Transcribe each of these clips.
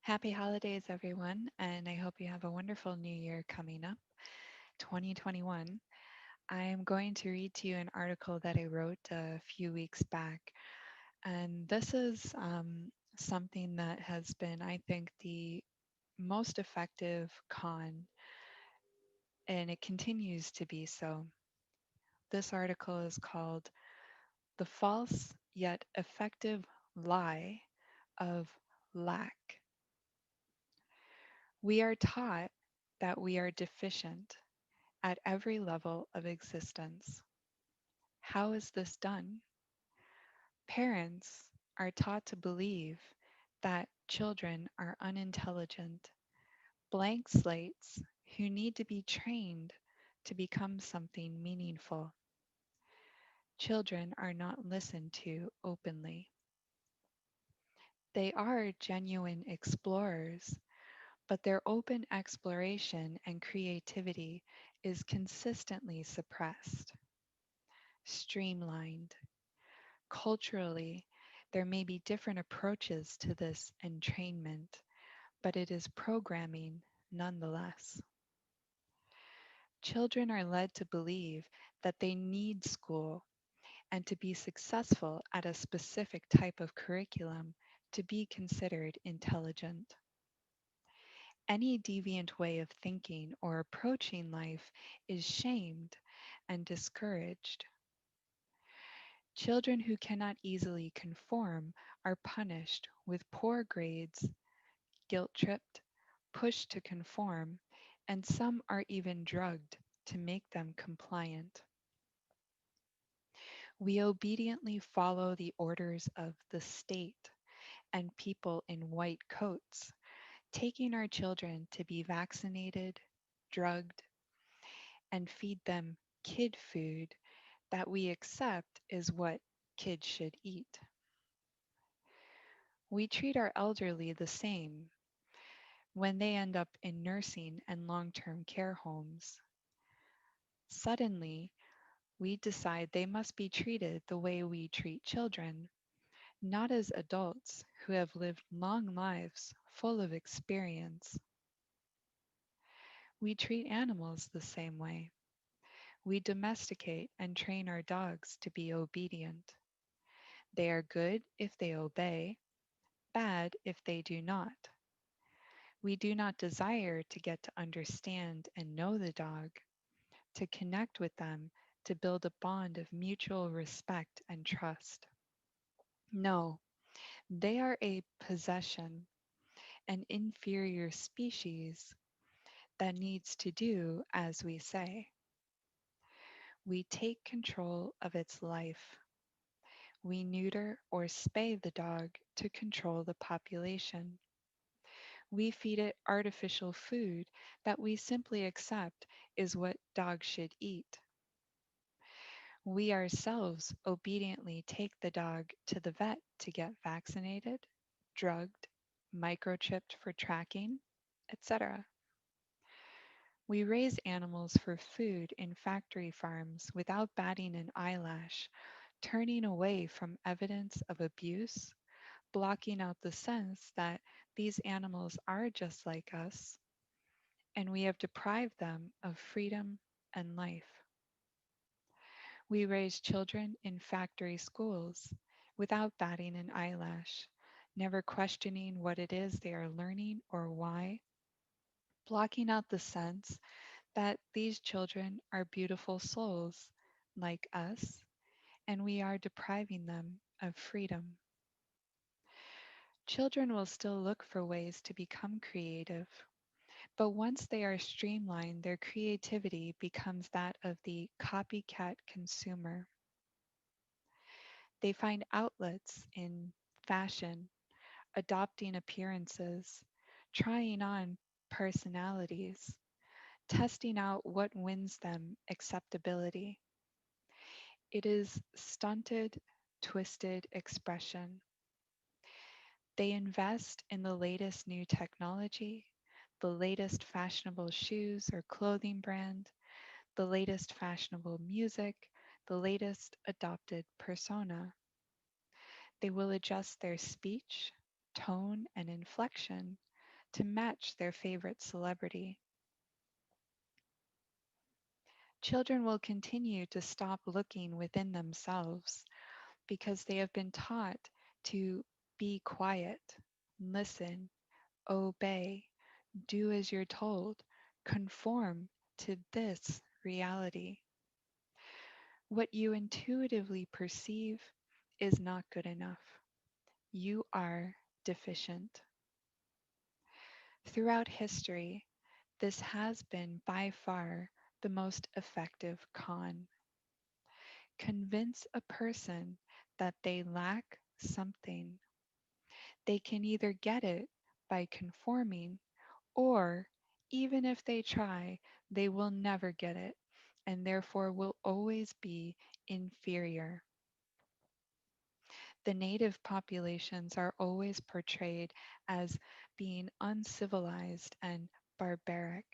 Happy holidays, everyone, and I hope you have a wonderful new year coming up, 2021. I'm going to read to you an article that I wrote a few weeks back, and this is something that has been, I think, the most effective con, and it continues to be so. This article is called The False Yet Effective Lie of Lack. We are taught that we are deficient at every level of existence. How is this done? Parents are taught to believe that children are unintelligent, blank slates who need to be trained to become something meaningful. Children are not listened to openly. They are genuine explorers, but their open exploration and creativity is consistently suppressed, streamlined. Culturally, there may be different approaches to this entrainment, but it is programming nonetheless. Children are led to believe that they need school and to be successful at a specific type of curriculum to be considered intelligent. Any deviant way of thinking or approaching life is shamed and discouraged. Children who cannot easily conform are punished with poor grades, guilt tripped, pushed to conform, and some are even drugged to make them compliant. We obediently follow the orders of the state and people in white coats, taking our children to be vaccinated, drugged, and feed them kid food that we accept is what kids should eat. We treat our elderly the same when they end up in nursing and long term care homes. Suddenly, we decide they must be treated the way we treat children, not as adults who have lived long lives full of experience. We treat animals the same way. We domesticate and train our dogs to be obedient. They are good if they obey, bad if they do not. We do not desire to get to understand and know the dog, to connect with them, to build a bond of mutual respect and trust. No, they are a possession, an inferior species that needs to do as we say. We take control of its life. We neuter or spay the dog to control the population. We feed it artificial food that we simply accept is what dogs should eat. We ourselves obediently take the dog to the vet to get vaccinated, drugged, microchipped for tracking, etc. We raise animals for food in factory farms without batting an eyelash, turning away from evidence of abuse, blocking out the sense that these animals are just like us, and we have deprived them of freedom and life. We raise children in factory schools without batting an eyelash, never questioning what it is they are learning or why, blocking out the sense that these children are beautiful souls like us, and we are depriving them of freedom. Children will still look for ways to become creative, but once they are streamlined, their creativity becomes that of the copycat consumer. They find outlets in fashion, adopting appearances, trying on personalities, testing out what wins them acceptability. It is stunted, twisted expression. They invest in the latest new technology, the latest fashionable shoes or clothing brand, the latest fashionable music, the latest adopted persona. They will adjust their speech, tone, and inflection to match their favorite celebrity. Children will continue to stop looking within themselves because they have been taught to be quiet, listen, obey, do as you're told, conform to this reality. What you intuitively perceive is not good enough. You are deficient. Throughout history, this has been by far the most effective con. Convince a person that they lack something. They can either get it by conforming, or even if they try, they will never get it and therefore will always be inferior. The native populations are always portrayed as being uncivilized and barbaric.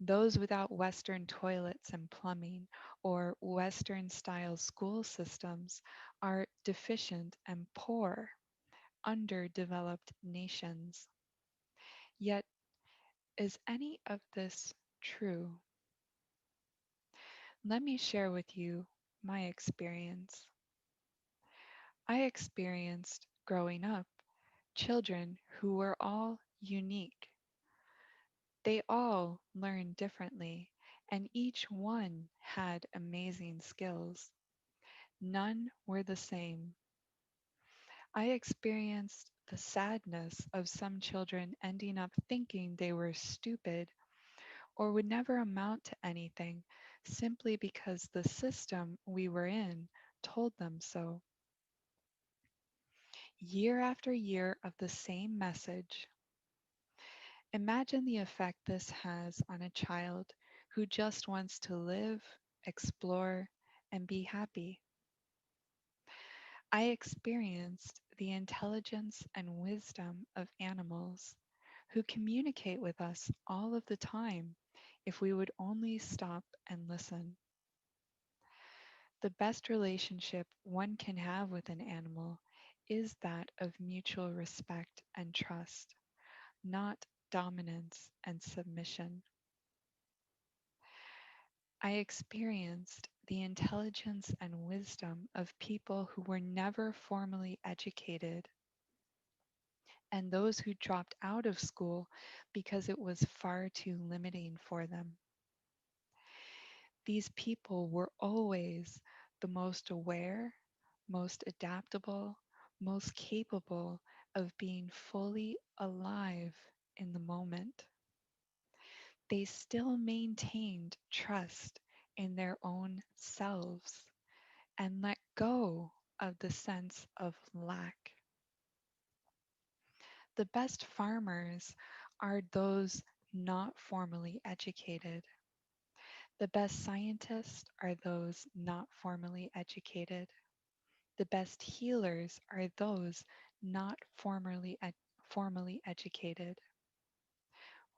Those without Western toilets and plumbing or Western style school systems are deficient and poor, underdeveloped nations. Yet, is any of this true? Let me share with you my experience. I experienced growing up children who were all unique. They all learned differently, and each one had amazing skills. None were the same. I experienced the sadness of some children ending up thinking they were stupid or would never amount to anything simply because the system we were in told them so. Year after year of the same message. Imagine the effect this has on a child who just wants to live, explore, and be happy. I experienced the intelligence and wisdom of animals who communicate with us all of the time if we would only stop and listen. The best relationship one can have with an animal is that of mutual respect and trust, not dominance and submission. I experienced the intelligence and wisdom of people who were never formally educated and those who dropped out of school because it was far too limiting for them. These people were always the most aware, most adaptable, most capable of being fully alive in the moment. They still maintained trust in their own selves and let go of the sense of lack. The best farmers are those not formally educated. The best scientists are those not formally educated. The best healers are those not formally educated.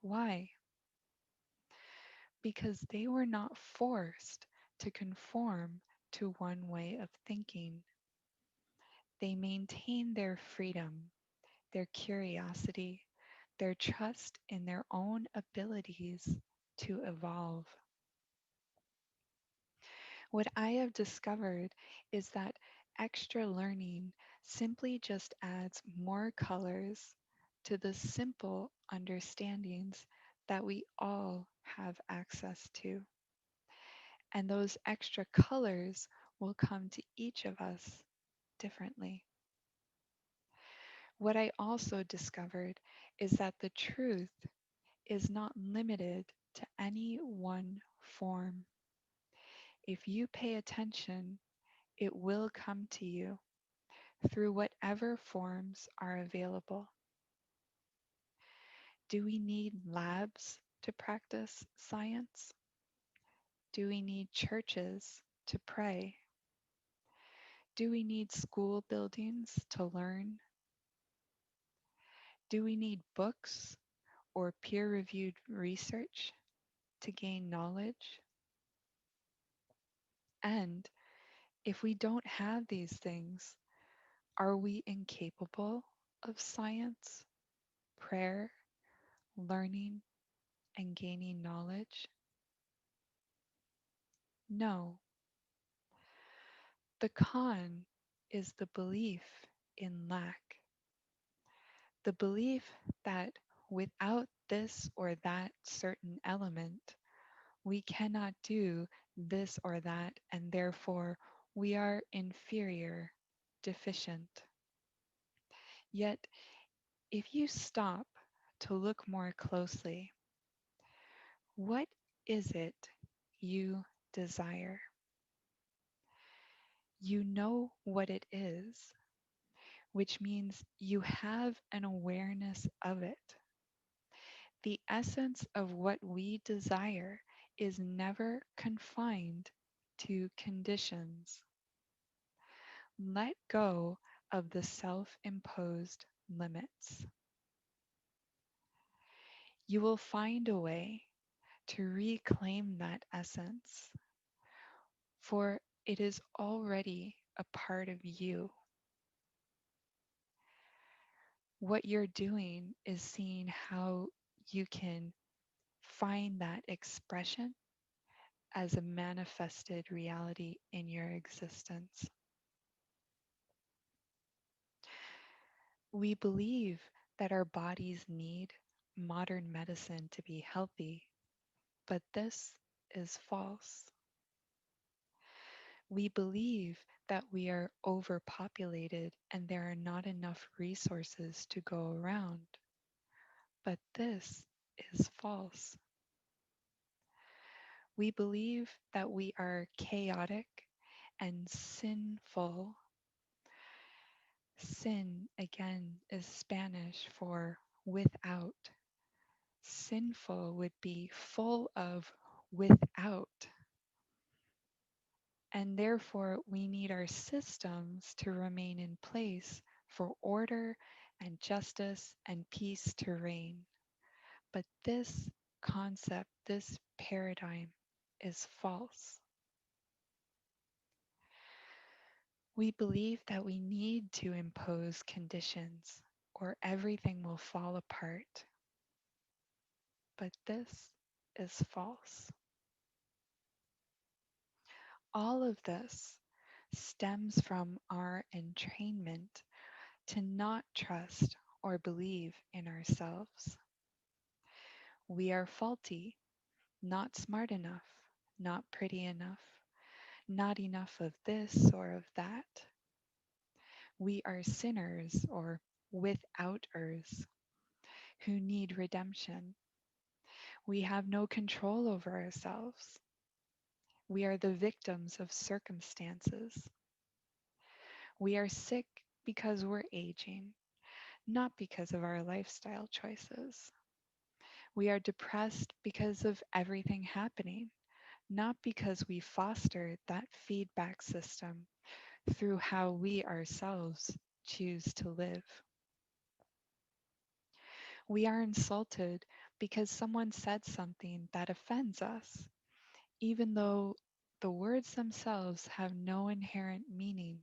Why? Because they were not forced to conform to one way of thinking. They maintained their freedom, their curiosity, their trust in their own abilities to evolve. What I have discovered is that extra learning simply just adds more colors to the simple understandings that we all have access to. And those extra colors will come to each of us differently. What I also discovered is that the truth is not limited to any one form. If you pay attention, it will come to you through whatever forms are available. Do we need labs to practice science? Do we need churches to pray? Do we need school buildings to learn? Do we need books or peer reviewed research to gain knowledge? And if we don't have these things, are we incapable of science? prayer, learning, and gaining knowledge? No, the con is the belief in lack, the belief that without this or that certain element, we cannot do this or that, and therefore we are inferior, deficient. Yet, if you stop to look more closely, what is it you desire? You know what it is, which means you have an awareness of it. The essence of what we desire is never confined to conditions. Let go of the self imposed limits. You will find a way to reclaim that essence, for it is already a part of you. What you're doing is seeing how you can find that expression as a manifested reality in your existence. We believe that our bodies need modern medicine to be healthy, but this is false. We believe that we are overpopulated and there are not enough resources to go around, but this is false. We believe that we are chaotic and sinful. Sin, again, is Spanish for without. Sinful would be full of without. And therefore, we need our systems to remain in place for order and justice and peace to reign. But this concept, this paradigm is false. We believe that we need to impose conditions or everything will fall apart. But this is false. All of this stems from our entrainment to not trust or believe in ourselves. We are faulty, not smart enough, not pretty enough, not enough of this or of that. We are sinners or withouters who need redemption. We have no control over ourselves. We are the victims of circumstances. We are sick because we're aging, not because of our lifestyle choices. We are depressed because of everything happening, not because we fostered that feedback system through how we ourselves choose to live. We are insulted because someone said something that offends us, even though the words themselves have no inherent meaning.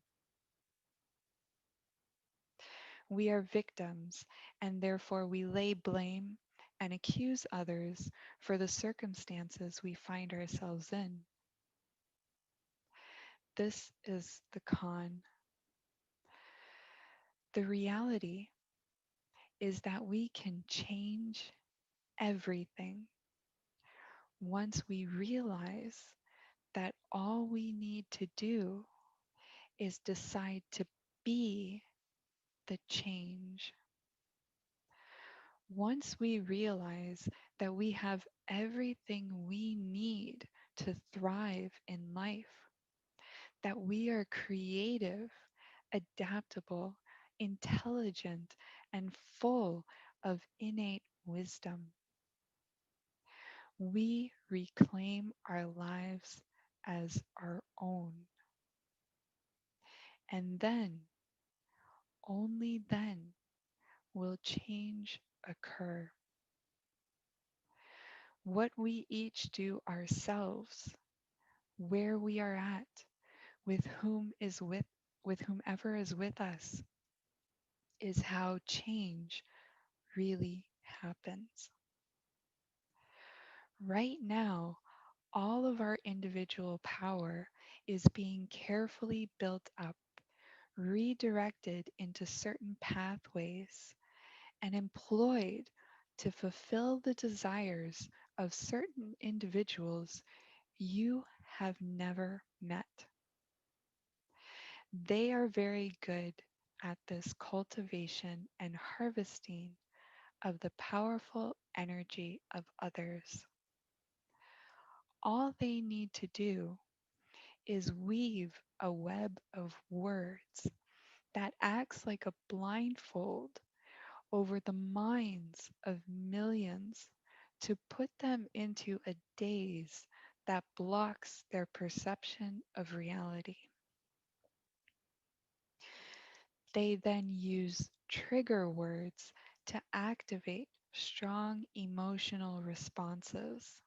We are victims, and therefore we lay blame and accuse others for the circumstances we find ourselves in. This is the con. The reality is that we can change everything once we realize that all we need to do is decide to be the change. Once we realize that we have everything we need to thrive in life, that we are creative, adaptable, intelligent, and full of innate wisdom, we reclaim our lives as our own. And then, only then, will change occur. What we each do ourselves, where we are at, with whomever is with us, is how change really happens. Right now, all of our individual power is being carefully built up, redirected into certain pathways, and employed to fulfill the desires of certain individuals you have never met. They are very good at this cultivation and harvesting of the powerful energy of others. All they need to do is weave a web of words that acts like a blindfold over the minds of millions to put them into a daze that blocks their perception of reality. They then use trigger words to activate strong emotional responses.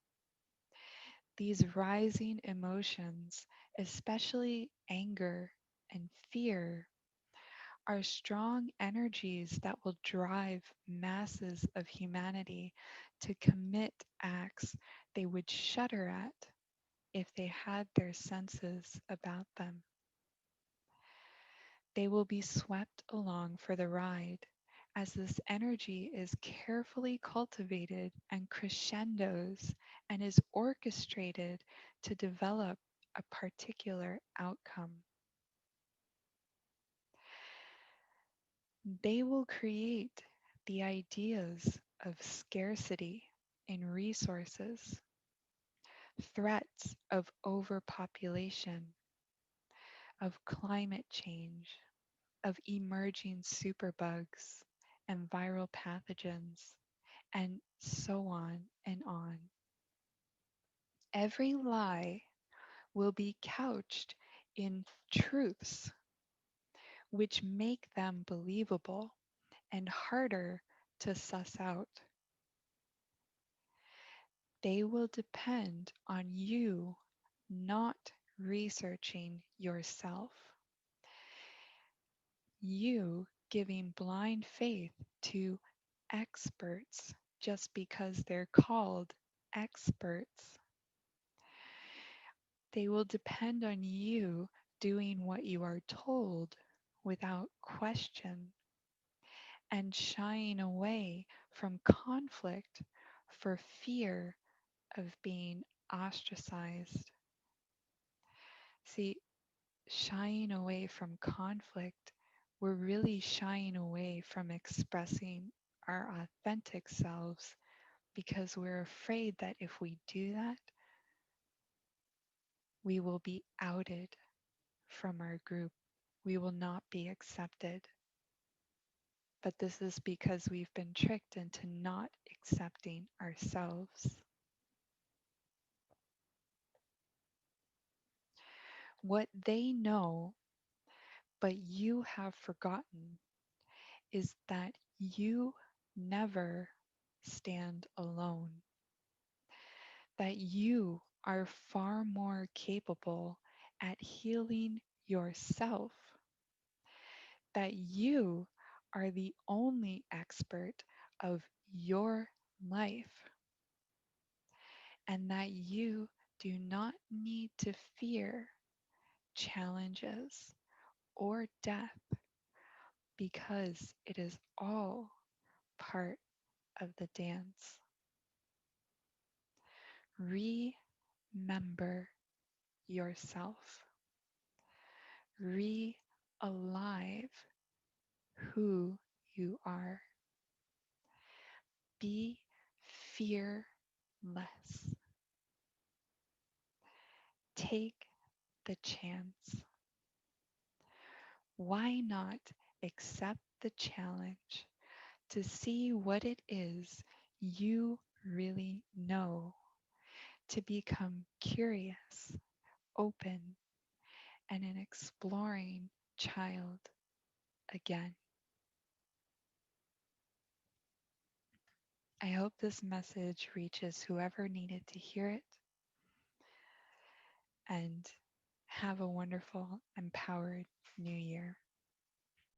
These rising emotions, especially anger and fear, are strong energies that will drive masses of humanity to commit acts they would shudder at if they had their senses about them. They will be swept along for the ride as this energy is carefully cultivated and crescendos and is orchestrated to develop a particular outcome. They will create the ideas of scarcity in resources, threats of overpopulation, of climate change, of emerging superbugs and viral pathogens, and so on and on. Every lie will be couched in truths which make them believable and harder to suss out. They will depend on you not researching yourself, you giving blind faith to experts just because they're called experts. They will depend on you doing what you are told without question and shying away from conflict for fear of being ostracized. See, shying away from conflict, we're really shying away from expressing our authentic selves because we're afraid that if we do that, we will be outed from our group. We will not be accepted. But this is because we've been tricked into not accepting ourselves. What they know, but you have forgotten, is that you never stand alone, that you are far more capable at healing yourself, that you are the only expert of your life, and that you do not need to fear challenges or death because it is all part of the dance. Remember yourself. Re-alive who you are. Be fearless. Take the chance. Why not accept the challenge to see what it is you really know, to become curious, open, and an exploring child again? I hope this message reaches whoever needed to hear it, and have a wonderful, empowered new year.